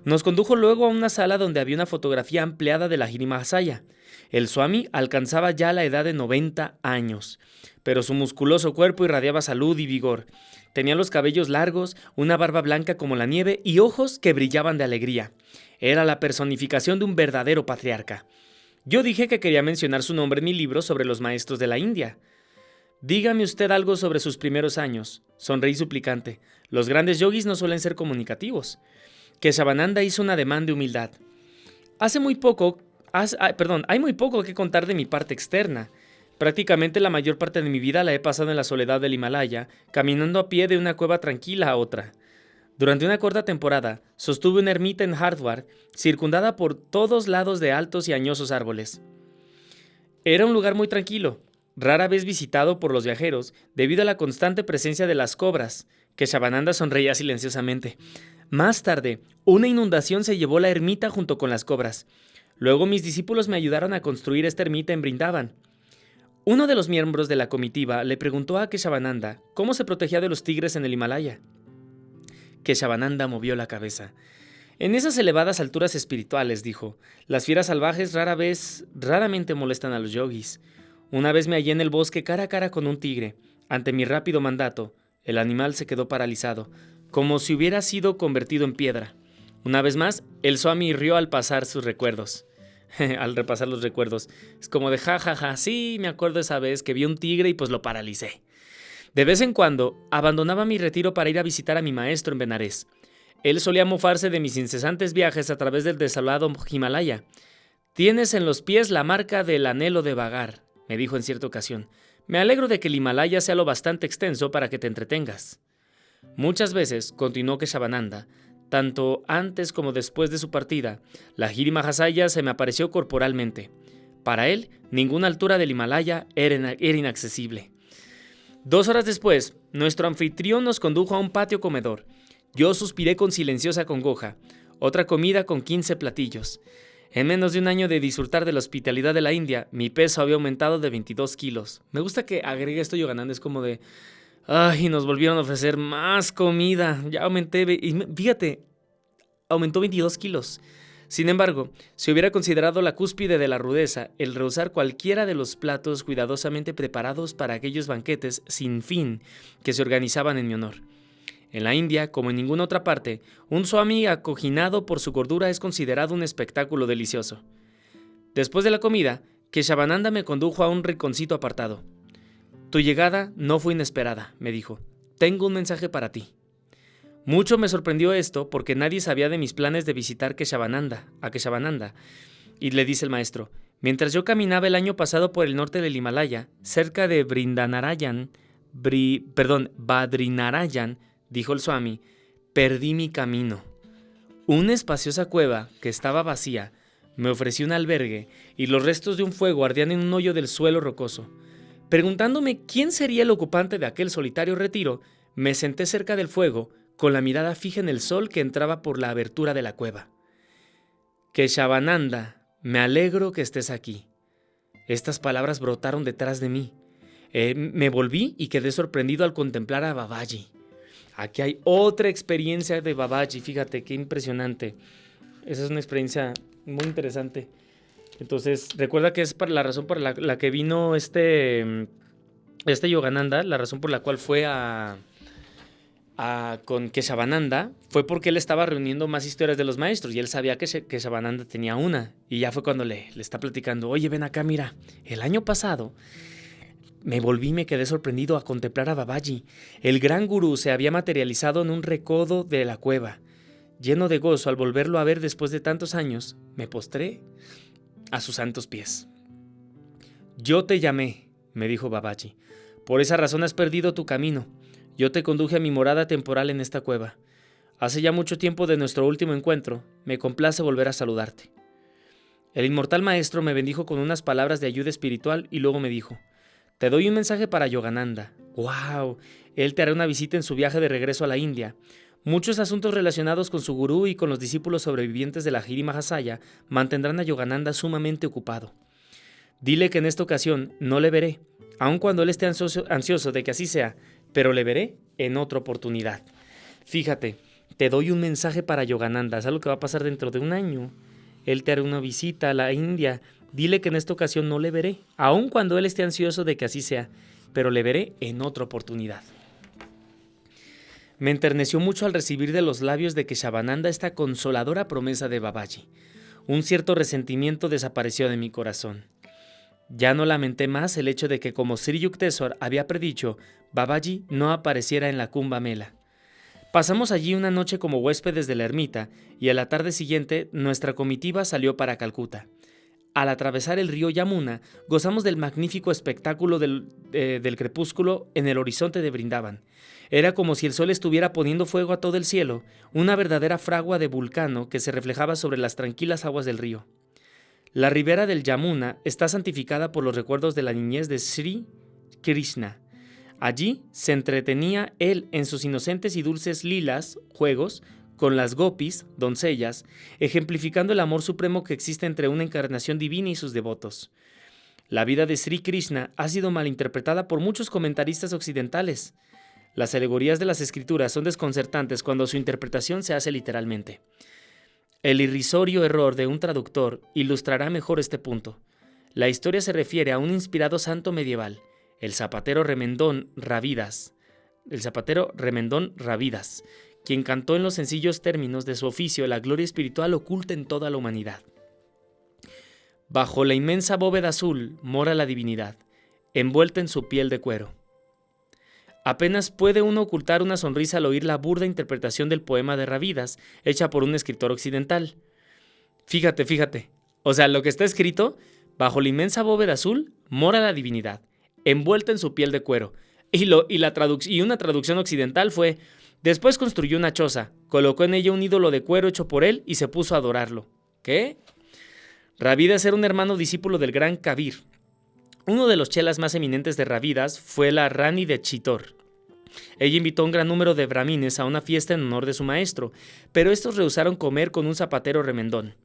Nos condujo luego a una sala donde había una fotografía ampliada de Lahiri Mahasaya. El Swami alcanzaba ya la edad de 90 años, pero su musculoso cuerpo irradiaba salud y vigor. Tenía los cabellos largos, una barba blanca como la nieve y ojos que brillaban de alegría. Era la personificación de un verdadero patriarca. Yo dije que quería mencionar su nombre en mi libro sobre los maestros de la India. Dígame usted algo sobre sus primeros años. Sonreí suplicante. Los grandes yogis no suelen ser comunicativos. Keshavananda hizo un ademán de humildad. Hay muy poco que contar de mi parte externa. Prácticamente la mayor parte de mi vida la he pasado en la soledad del Himalaya, caminando a pie de una cueva tranquila a otra. Durante una corta temporada, sostuve una ermita en Hardwar, circundada por todos lados de altos y añosos árboles. Era un lugar muy tranquilo, rara vez visitado por los viajeros, debido a la constante presencia de las cobras. Keshavananda sonreía silenciosamente. Más tarde, una inundación se llevó la ermita junto con las cobras. Luego mis discípulos me ayudaron a construir esta ermita en Brindavan. Uno de los miembros de la comitiva le preguntó a Keshavananda cómo se protegía de los tigres en el Himalaya. Keshavananda movió la cabeza. En esas elevadas alturas espirituales, dijo, las fieras salvajes raramente molestan a los yogis. Una vez me hallé en el bosque cara a cara con un tigre. Ante mi rápido mandato, el animal se quedó paralizado, como si hubiera sido convertido en piedra. Una vez más, el Swami rió al pasar sus recuerdos. Al repasar los recuerdos. Es como de jajaja, sí, me acuerdo esa vez que vi un tigre y pues lo paralicé. De vez en cuando, abandonaba mi retiro para ir a visitar a mi maestro en Benarés. Él solía mofarse de mis incesantes viajes a través del desolado Himalaya. Tienes en los pies la marca del anhelo de vagar, me dijo en cierta ocasión. Me alegro de que el Himalaya sea lo bastante extenso para que te entretengas. Muchas veces, continuó Keshavananda, tanto antes como después de su partida, la Giri Mahasaya se me apareció corporalmente. Para él, ninguna altura del Himalaya era inaccesible. 2 horas después, nuestro anfitrión nos condujo a un patio comedor. Yo suspiré con silenciosa congoja. Otra comida con 15 platillos. En menos de un año de disfrutar de la hospitalidad de la India, mi peso había aumentado de 22 kilos. Me gusta que agregue esto Yogananda, es como de... ¡Ay! Nos volvieron a ofrecer más comida. Ya aumenté... Y fíjate, aumentó 22 kilos. Sin embargo, si hubiera considerado la cúspide de la rudeza el rehusar cualquiera de los platos cuidadosamente preparados para aquellos banquetes sin fin que se organizaban en mi honor. En la India, como en ninguna otra parte, un swami acoginado por su gordura es considerado un espectáculo delicioso. Después de la comida, Keshavananda me condujo a un rinconcito apartado. Tu llegada no fue inesperada, me dijo. Tengo un mensaje para ti. Mucho me sorprendió esto porque nadie sabía de mis planes de visitar a Keshavananda. Y le dice el maestro, mientras yo caminaba el año pasado por el norte del Himalaya, cerca de Badrinarayan, dijo el Swami, perdí mi camino. Una espaciosa cueva que estaba vacía me ofreció un albergue y los restos de un fuego ardían en un hoyo del suelo rocoso. Preguntándome quién sería el ocupante de aquel solitario retiro, me senté cerca del fuego con la mirada fija en el sol que entraba por la abertura de la cueva. Keshavananda, me alegro que estés aquí. Estas palabras brotaron detrás de mí. Me volví y quedé sorprendido al contemplar a Babaji. Aquí hay otra experiencia de Babaji, fíjate qué impresionante. Esa es una experiencia muy interesante. Entonces, recuerda que es para la razón por la que vino este Yogananda, la razón por la cual fue con Keshavananda, fue porque él estaba reuniendo más historias de los maestros y él sabía que Keshavananda tenía una. Y ya fue cuando le está platicando, oye, ven acá, mira, el año pasado... Me volví y me quedé sorprendido a contemplar a Babaji. El gran gurú se había materializado en un recodo de la cueva. Lleno de gozo al volverlo a ver después de tantos años, me postré a sus santos pies. Yo te llamé, me dijo Babaji. Por esa razón has perdido tu camino. Yo te conduje a mi morada temporal en esta cueva. Hace ya mucho tiempo de nuestro último encuentro, me complace volver a saludarte. El inmortal maestro me bendijo con unas palabras de ayuda espiritual y luego me dijo, te doy un mensaje para Yogananda. ¡Wow! Él te hará una visita en su viaje de regreso a la India. Muchos asuntos relacionados con su gurú y con los discípulos sobrevivientes de la Giri Mahasaya mantendrán a Yogananda sumamente ocupado. Dile que en esta ocasión no le veré, aun cuando él esté ansioso de que así sea, pero le veré en otra oportunidad. Fíjate, te doy un mensaje para Yogananda. Es algo que va a pasar dentro de un año. Él te hará una visita a la India. Dile que en esta ocasión no le veré, aun cuando él esté ansioso de que así sea, pero le veré en otra oportunidad. Me enterneció mucho al recibir de los labios de Keshavananda esta consoladora promesa de Babaji. Un cierto resentimiento desapareció de mi corazón. Ya no lamenté más el hecho de que, como Sri Yukteswar había predicho, Babaji no apareciera en la Kumbh Mela. Pasamos allí una noche como huéspedes de la ermita y a la tarde siguiente nuestra comitiva salió para Calcuta. Al atravesar el río Yamuna, gozamos del magnífico espectáculo del crepúsculo en el horizonte de Brindavan. Era como si el sol estuviera poniendo fuego a todo el cielo, una verdadera fragua de Vulcano que se reflejaba sobre las tranquilas aguas del río. La ribera del Yamuna está santificada por los recuerdos de la niñez de Sri Krishna. Allí se entretenía él en sus inocentes y dulces lilas, juegos, con las gopis, doncellas, ejemplificando el amor supremo que existe entre una encarnación divina y sus devotos. La vida de Sri Krishna ha sido malinterpretada por muchos comentaristas occidentales. Las alegorías de las escrituras son desconcertantes cuando su interpretación se hace literalmente. El irrisorio error de un traductor ilustrará mejor este punto. La historia se refiere a un inspirado santo medieval, el zapatero Remendón Ravidas, quien cantó en los sencillos términos de su oficio la gloria espiritual oculta en toda la humanidad. Bajo la inmensa bóveda azul mora la divinidad, envuelta en su piel de cuero. Apenas puede uno ocultar una sonrisa al oír la burda interpretación del poema de Ravidas, hecha por un escritor occidental. Fíjate. O sea, lo que está escrito, bajo la inmensa bóveda azul mora la divinidad, envuelta en su piel de cuero. Y una traducción occidental fue: después construyó una choza, colocó en ella un ídolo de cuero hecho por él y se puso a adorarlo. ¿Qué? Ravidas era un hermano discípulo del gran Kabir. Uno de los chelas más eminentes de Ravidas fue la Rani de Chitor. Ella invitó a un gran número de brahmines a una fiesta en honor de su maestro, pero estos rehusaron comer con un zapatero remendón.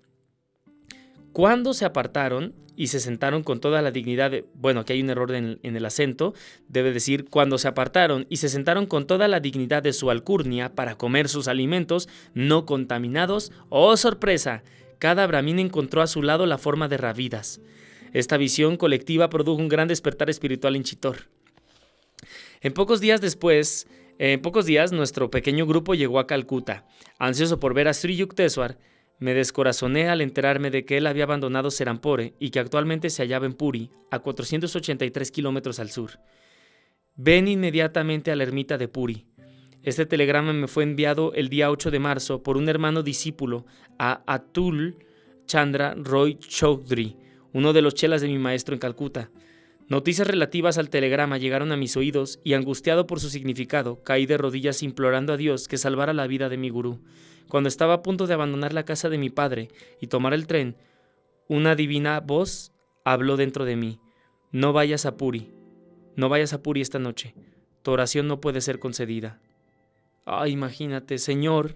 Cuando se apartaron y se sentaron con toda la dignidad aquí hay un error en el acento, debe decir cuando se apartaron y se sentaron con toda la dignidad de su alcurnia para comer sus alimentos no contaminados, ¡oh sorpresa! Cada brahmin encontró a su lado la forma de Ravidas. Esta visión colectiva produjo un gran despertar espiritual en Chitor. En pocos días, nuestro pequeño grupo llegó a Calcuta. Ansioso por ver a Sri Yukteswar, me descorazoné al enterarme de que él había abandonado Serampore y que actualmente se hallaba en Puri, a 483 kilómetros al sur. Ven inmediatamente a la ermita de Puri. Este telegrama me fue enviado el día 8 de marzo por un hermano discípulo, a Atul Chandra Roy Choudhury, uno de los chelas de mi maestro en Calcuta. Noticias relativas al telegrama llegaron a mis oídos y, angustiado por su significado, caí de rodillas implorando a Dios que salvara la vida de mi gurú. Cuando estaba a punto de abandonar la casa de mi padre y tomar el tren, una divina voz habló dentro de mí: no vayas a Puri esta noche, tu oración no puede ser concedida. Imagínate, Señor,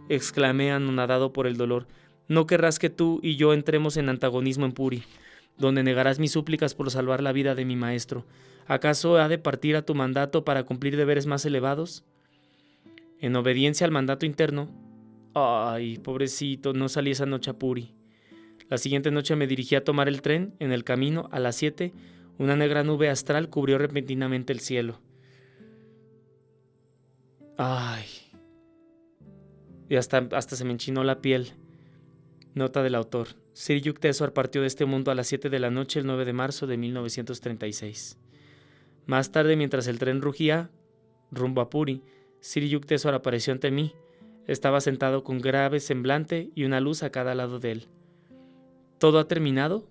exclamé anonadado por el dolor, no querrás que tú y yo entremos en antagonismo en Puri, donde negarás mis súplicas por salvar la vida de mi maestro. ¿Acaso ha de partir a tu mandato para cumplir deberes más elevados? En obediencia al mandato interno, pobrecito, no salí esa noche a Puri. La siguiente noche me dirigí a tomar el tren. En el camino, a las 7, una negra nube astral cubrió repentinamente el cielo. Y hasta se me enchinó la piel. Nota del autor. Sri Yukteswar partió de este mundo a las 7 de la noche el 9 de marzo de 1936. Más tarde, mientras el tren rugía rumbo a Puri, Sri Yukteswar apareció ante mí. Estaba sentado con grave semblante y una luz a cada lado de él. ¿Todo ha terminado?,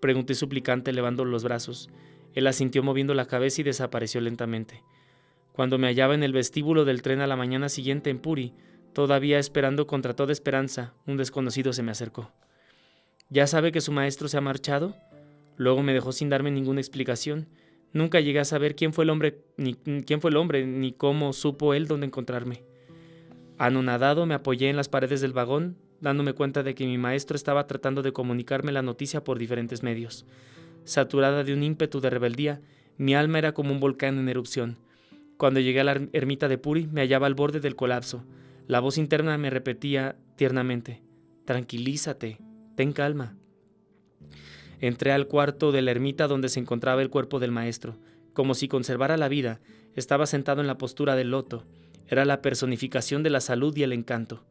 pregunté suplicante, elevando los brazos. Él asintió moviendo la cabeza y desapareció lentamente. Cuando me hallaba en el vestíbulo del tren a la mañana siguiente en Puri, todavía esperando contra toda esperanza, un desconocido se me acercó. ¿Ya sabe que su maestro se ha marchado? Luego me dejó sin darme ninguna explicación. Nunca llegué a saber quién fue el hombre, ni cómo supo él dónde encontrarme. Anonadado me apoyé en las paredes del vagón, dándome cuenta de que mi maestro estaba tratando de comunicarme la noticia por diferentes medios. Saturada de un ímpetu de rebeldía, mi alma era como un volcán en erupción. Cuando llegué a la ermita de Puri, me hallaba al borde del colapso. La voz interna me repetía tiernamente: tranquilízate, ten calma. Entré al cuarto de la ermita donde se encontraba el cuerpo del maestro. Como si conservara la vida, estaba sentado en la postura del loto. Era la personificación de la salud y el encanto.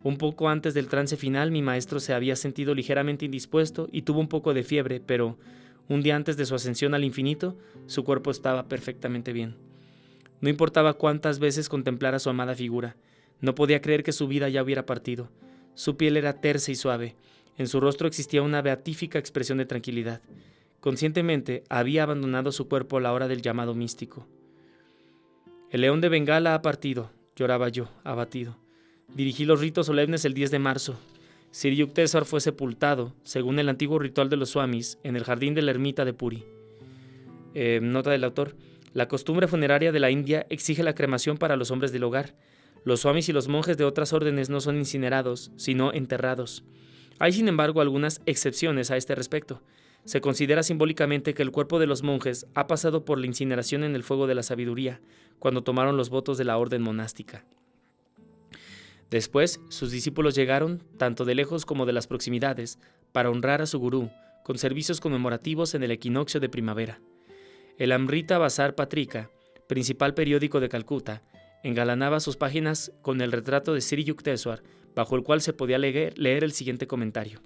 Un poco antes del trance final, mi maestro se había sentido ligeramente indispuesto y tuvo un poco de fiebre, pero un día antes de su ascensión al infinito, su cuerpo estaba perfectamente bien. No importaba cuántas veces contemplara su amada figura, no podía creer que su vida ya hubiera partido. Su piel era tersa y suave, en su rostro existía una beatífica expresión de tranquilidad. Conscientemente había abandonado su cuerpo a la hora del llamado místico. El león de Bengala ha partido, lloraba yo, abatido. Dirigí los ritos solemnes el 10 de marzo. Sri Yukteswar fue sepultado, según el antiguo ritual de los swamis, en el jardín de la ermita de Puri. Nota del autor. La costumbre funeraria de la India exige la cremación para los hombres del hogar. Los swamis y los monjes de otras órdenes no son incinerados, sino enterrados. Hay, sin embargo, algunas excepciones a este respecto. Se considera simbólicamente que el cuerpo de los monjes ha pasado por la incineración en el fuego de la sabiduría, cuando tomaron los votos de la orden monástica. Después, sus discípulos llegaron, tanto de lejos como de las proximidades, para honrar a su gurú, con servicios conmemorativos en el equinoccio de primavera. El Amrita Bazar Patrika, principal periódico de Calcuta, engalanaba sus páginas con el retrato de Sri Yukteswar, bajo el cual se podía leer el siguiente comentario.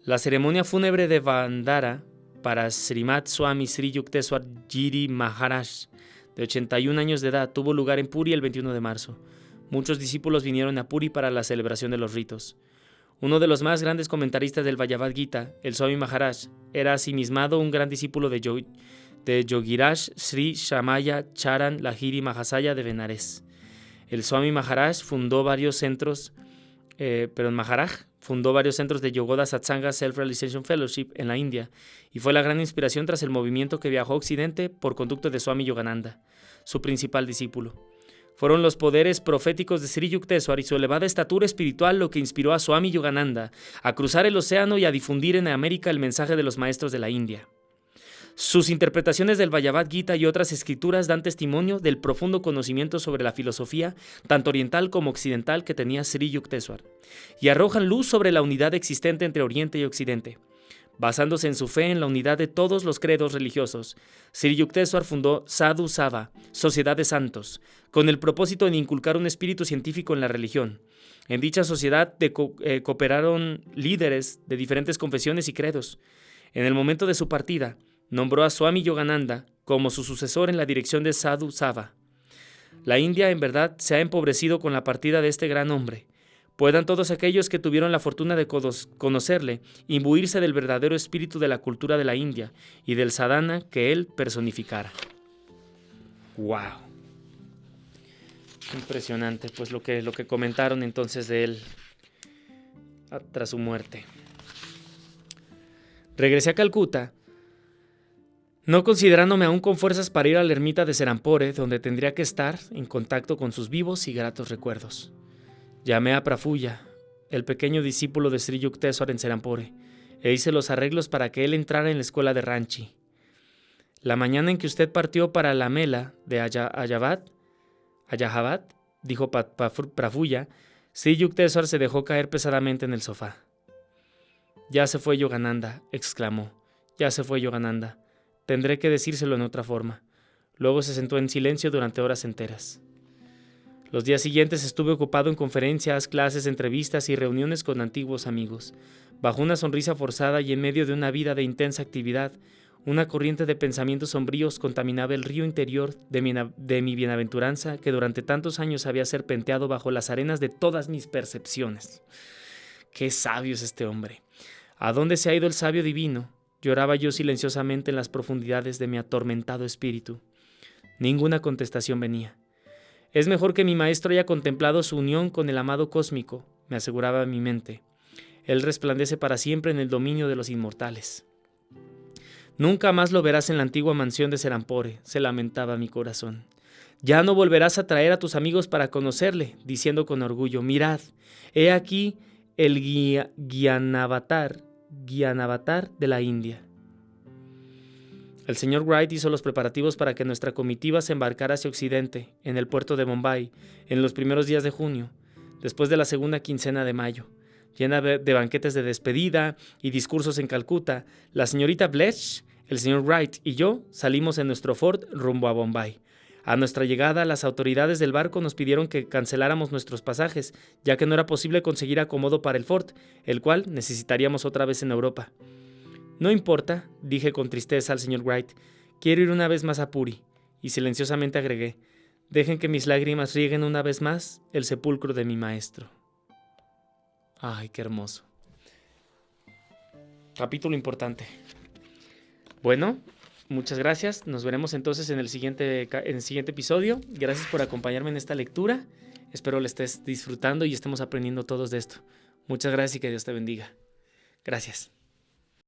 La ceremonia fúnebre de Vandara para Srimad Swami Sri Yukteswar Giri Maharaj, de 81 años de edad, tuvo lugar en Puri el 21 de marzo. Muchos discípulos vinieron a Puri para la celebración de los ritos. Uno de los más grandes comentaristas del Bhagavad Gita, el Swami Maharaj, era asimismado un gran discípulo de Yogiraj Sri Shamaya Charan Lahiri Mahasaya de Benares. El Swami Maharaj fundó varios centros de Yogoda Satsanga Self-Realization Fellowship en la India y fue la gran inspiración tras el movimiento que viajó a Occidente por conducto de Swami Yogananda, su principal discípulo. Fueron los poderes proféticos de Sri Yukteswar y su elevada estatura espiritual lo que inspiró a Swami Yogananda a cruzar el océano y a difundir en América el mensaje de los maestros de la India. Sus interpretaciones del Bhagavad Gita y otras escrituras dan testimonio del profundo conocimiento sobre la filosofía, tanto oriental como occidental, que tenía Sri Yukteswar, y arrojan luz sobre la unidad existente entre Oriente y Occidente. Basándose en su fe en la unidad de todos los credos religiosos, Sri Yukteswar fundó Sadhu Sava, Sociedad de Santos, con el propósito de inculcar un espíritu científico en la religión. En dicha sociedad cooperaron líderes de diferentes confesiones y credos. En el momento de su partida, nombró a Swami Yogananda como su sucesor en la dirección de Sadhu Sava. La India, en verdad, se ha empobrecido con la partida de este gran hombre. Puedan todos aquellos que tuvieron la fortuna de conocerle imbuirse del verdadero espíritu de la cultura de la India y del sadhana que él personificara. ¡Wow! Impresionante, pues lo que comentaron entonces de él tras su muerte. Regresé a Calcuta, no considerándome aún con fuerzas para ir a la ermita de Serampore, donde tendría que estar en contacto con sus vivos y gratos recuerdos. Llamé a Prafulla, el pequeño discípulo de Sri Yukteswar en Serampore, e hice los arreglos para que él entrara en la escuela de Ranchi. La mañana en que usted partió para la mela de Allahabad, dijo Prafulla, Sri Yukteswar se dejó caer pesadamente en el sofá. Ya se fue Yogananda, exclamó. Ya se fue Yogananda. Tendré que decírselo en otra forma. Luego se sentó en silencio durante horas enteras. Los días siguientes estuve ocupado en conferencias, clases, entrevistas y reuniones con antiguos amigos. Bajo una sonrisa forzada y en medio de una vida de intensa actividad, una corriente de pensamientos sombríos contaminaba el río interior de mi bienaventuranza que durante tantos años había serpenteado bajo las arenas de todas mis percepciones. ¡Qué sabio es este hombre! ¿A dónde se ha ido el sabio divino? Lloraba yo silenciosamente en las profundidades de mi atormentado espíritu. Ninguna contestación venía. Es mejor que mi maestro haya contemplado su unión con el amado cósmico, me aseguraba mi mente. Él resplandece para siempre en el dominio de los inmortales. Nunca más lo verás en la antigua mansión de Serampore, se lamentaba mi corazón. Ya no volverás a traer a tus amigos para conocerle, diciendo con orgullo, mirad, he aquí el Gyanavatar de la India. El señor Wright hizo los preparativos para que nuestra comitiva se embarcara hacia Occidente, en el puerto de Bombay, en los primeros días de junio, después de la segunda quincena de mayo. Llena de banquetes de despedida y discursos en Calcuta, la señorita Bletch, el señor Wright y yo salimos en nuestro Ford rumbo a Bombay. A nuestra llegada, las autoridades del barco nos pidieron que canceláramos nuestros pasajes, ya que no era posible conseguir acomodo para el Ford, el cual necesitaríamos otra vez en Europa. No importa, dije con tristeza al señor Wright, quiero ir una vez más a Puri, y silenciosamente agregué, dejen que mis lágrimas rieguen una vez más el sepulcro de mi maestro. Ay, qué hermoso. Capítulo importante. Bueno, muchas gracias. Nos veremos entonces en el siguiente episodio. Gracias por acompañarme en esta lectura. Espero le estés disfrutando y estemos aprendiendo todos de esto. Muchas gracias y que Dios te bendiga. Gracias.